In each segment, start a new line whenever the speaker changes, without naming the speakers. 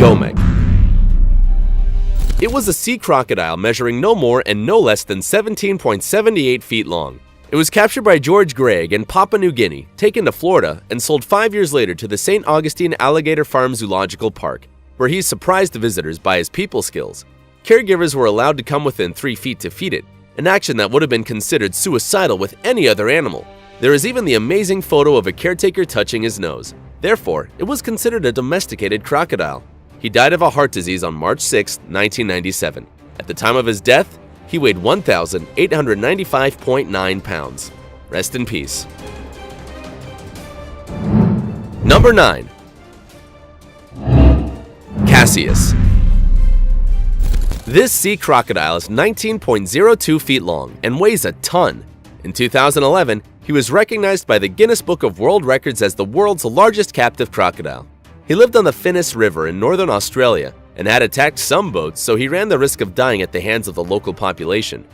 Gomek. It was a sea crocodile measuring no more and no less than 17.78 feet long. It was captured by George Gregg in Papua New Guinea, taken to Florida, and sold 5 years later to the St. Augustine Alligator Farm Zoological Park, where he surprised the visitors by his people skills. Caregivers were allowed to come within 3 feet to feed it, an action that would have been considered suicidal with any other animal. There is even the amazing photo of a caretaker touching his nose. Therefore, it was considered a domesticated crocodile. He died of a heart disease on March 6, 1997. At the time of his death, he weighed 1,895.9 pounds. Rest in peace. Number 9. Cassius. This sea crocodile is 19.02 feet long and weighs a ton. In 2011, he was recognized by the Guinness Book of World Records as the world's largest captive crocodile. He lived on the Finniss River in northern Australia and had attacked some boats, so he ran the risk of dying at the hands of the local population.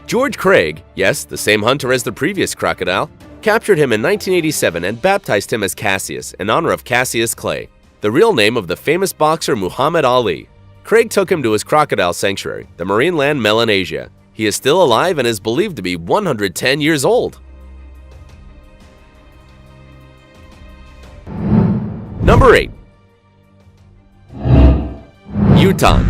George Gregg, yes, the same hunter as the previous crocodile, captured him in 1987 and baptized him as Cassius in honor of Cassius Clay, the real name of the famous boxer Muhammad Ali. Craig took him to his crocodile sanctuary, the Marineland Melanesia. He is still alive and is believed to be 110 years old. Number 8. Yutan.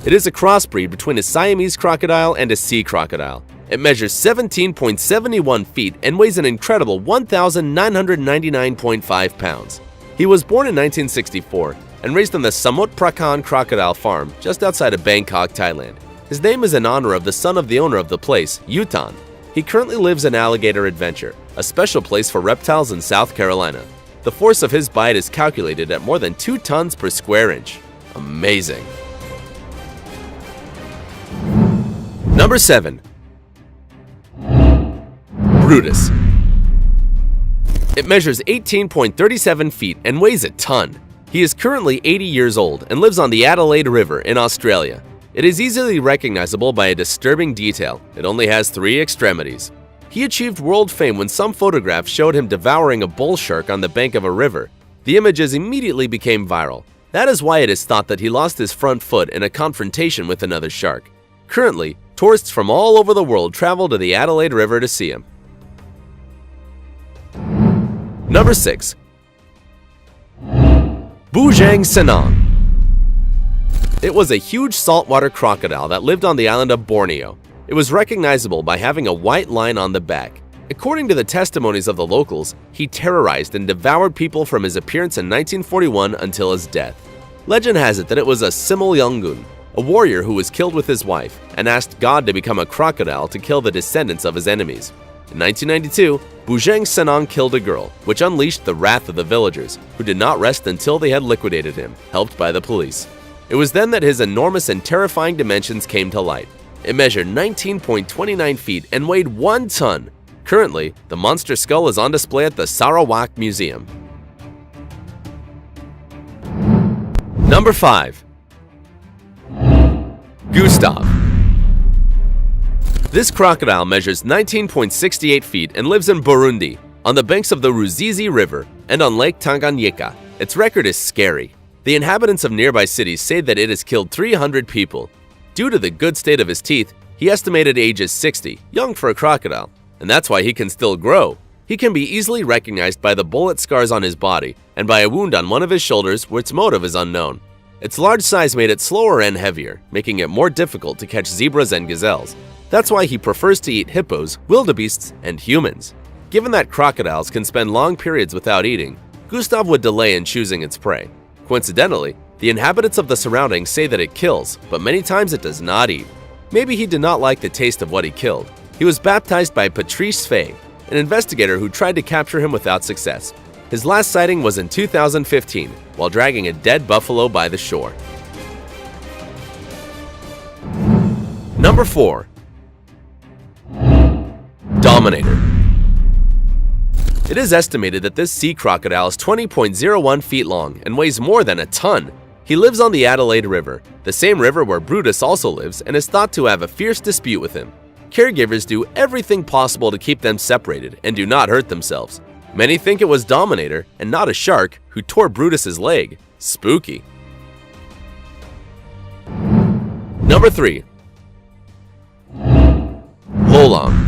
It is a crossbreed between a Siamese crocodile and a sea crocodile. It measures 17.71 feet and weighs an incredible 1,999.5 pounds. He was born in 1964 and raised on the Samut Prakan Crocodile Farm just outside of Bangkok, Thailand. His name is in honor of the son of the owner of the place, Yutan. He currently lives in Alligator Adventure, a special place for reptiles in South Carolina. The force of his bite is calculated at more than 2 tons per square inch. Amazing. Number 7. Brutus. It measures 18.37 feet and weighs a ton. He is currently 80 years old and lives on the Adelaide River in Australia. It is easily recognizable by a disturbing detail. It only has 3 extremities. He achieved world fame when some photographs showed him devouring a bull shark on the bank of a river. The images immediately became viral. That is why it is thought that he lost his front foot in a confrontation with another shark. Currently, tourists from all over the world travel to the Adelaide River to see him. Number 6. Bujang Senang. It was a huge saltwater crocodile that lived on the island of Borneo. It was recognizable by having a white line on the back. According to the testimonies of the locals, he terrorized and devoured people from his appearance in 1941 until his death. Legend has it that it was a Simul-Yongun, a warrior who was killed with his wife, and asked God to become a crocodile to kill the descendants of his enemies. In 1992, Bujang Senang killed a girl, which unleashed the wrath of the villagers, who did not rest until they had liquidated him, helped by the police. It was then that his enormous and terrifying dimensions came to light. It measured 19.29 feet and weighed 1 ton. Currently, the monster skull is on display at the Sarawak Museum. Number 5. Gustav. This crocodile measures 19.68 feet and lives in Burundi, on the banks of the Ruzizi River and on Lake Tanganyika. Its record is scary. The inhabitants of nearby cities say that it has killed 300 people. Due to the good state of his teeth, he estimated age is 60, young for a crocodile, and that's why he can still grow. He can be easily recognized by the bullet scars on his body and by a wound on one of his shoulders which motive is unknown. Its large size made it slower and heavier, making it more difficult to catch zebras and gazelles. That's why he prefers to eat hippos, wildebeests, and humans. Given that crocodiles can spend long periods without eating, Gustav would delay in choosing its prey. Coincidentally, the inhabitants of the surroundings say that it kills, but many times it does not eat. Maybe he did not like the taste of what he killed. He was baptized by Patrice Fay, an investigator who tried to capture him without success. His last sighting was in 2015, while dragging a dead buffalo by the shore. Number 4. Dominator. It is estimated that this sea crocodile is 20.01 feet long and weighs more than a ton. He lives on the Adelaide River, the same river where Brutus also lives, and is thought to have a fierce dispute with him. Caregivers do everything possible to keep them separated and do not hurt themselves. Many think it was Dominator and not a shark who tore Brutus's leg. Spooky. Number 3. Lolong.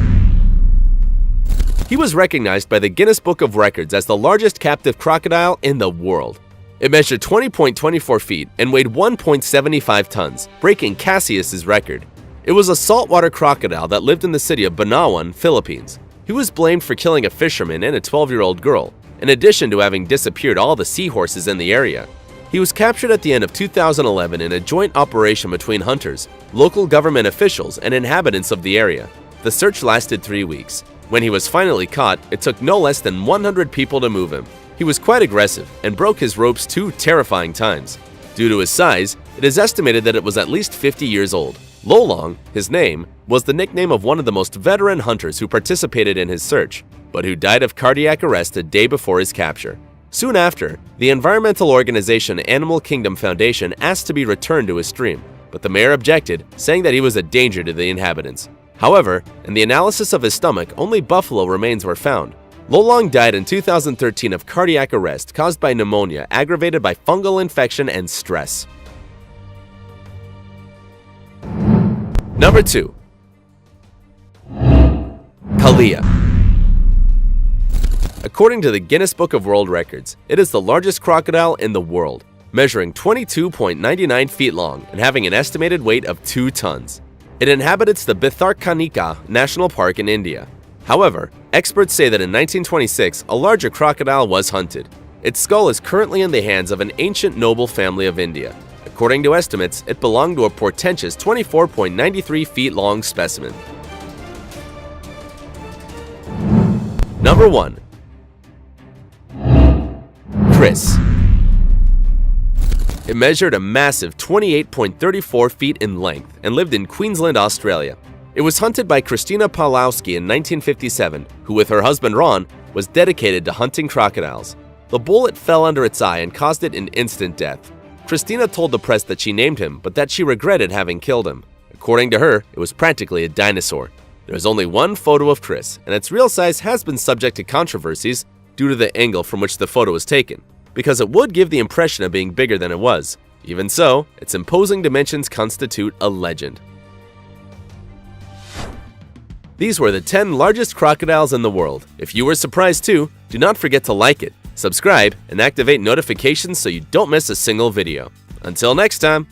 He was recognized by the Guinness Book of Records as the largest captive crocodile in the world. It measured 20.24 feet and weighed 1.75 tons, breaking Cassius's record. It was a saltwater crocodile that lived in the city of Banawan, Philippines. He was blamed for killing a fisherman and a 12-year-old girl, in addition to having disappeared all the seahorses in the area. He was captured at the end of 2011 in a joint operation between hunters, local government officials, and inhabitants of the area. The search lasted 3 weeks. When he was finally caught, it took no less than 100 people to move him. He was quite aggressive and broke his ropes 2 terrifying times. Due to his size, it is estimated that it was at least 50 years old. Lolong, his name, was the nickname of one of the most veteran hunters who participated in his search, but who died of cardiac arrest a day before his capture. Soon after, the environmental organization Animal Kingdom Foundation asked to be returned to his stream, but the mayor objected, saying that he was a danger to the inhabitants. However, in the analysis of his stomach, only buffalo remains were found. Lolong died in 2013 of cardiac arrest caused by pneumonia aggravated by fungal infection and stress. Number 2. Kalia. According to the Guinness Book of World Records, it is the largest crocodile in the world, measuring 22.99 feet long and having an estimated weight of 2 tons. It inhabits the Bhitarkanika National Park in India. However, experts say that in 1926, a larger crocodile was hunted. Its skull is currently in the hands of an ancient noble family of India. According to estimates, it belonged to a portentous 24.93 feet long specimen. Number 1. Chris. It measured a massive 28.34 feet in length and lived in Queensland, Australia. It was hunted by Christina Pawlowski in 1957, who with her husband Ron, was dedicated to hunting crocodiles. The bullet fell under its eye and caused it an instant death. Christina told the press that she named him, but that she regretted having killed him. According to her, it was practically a dinosaur. There is only one photo of Chris, and its real size has been subject to controversies due to the angle from which the photo was taken, because it would give the impression of being bigger than it was. Even so, its imposing dimensions constitute a legend. These were the 10 largest crocodiles in the world. If you were surprised too, do not forget to like it, subscribe, and activate notifications so you don't miss a single video. Until next time!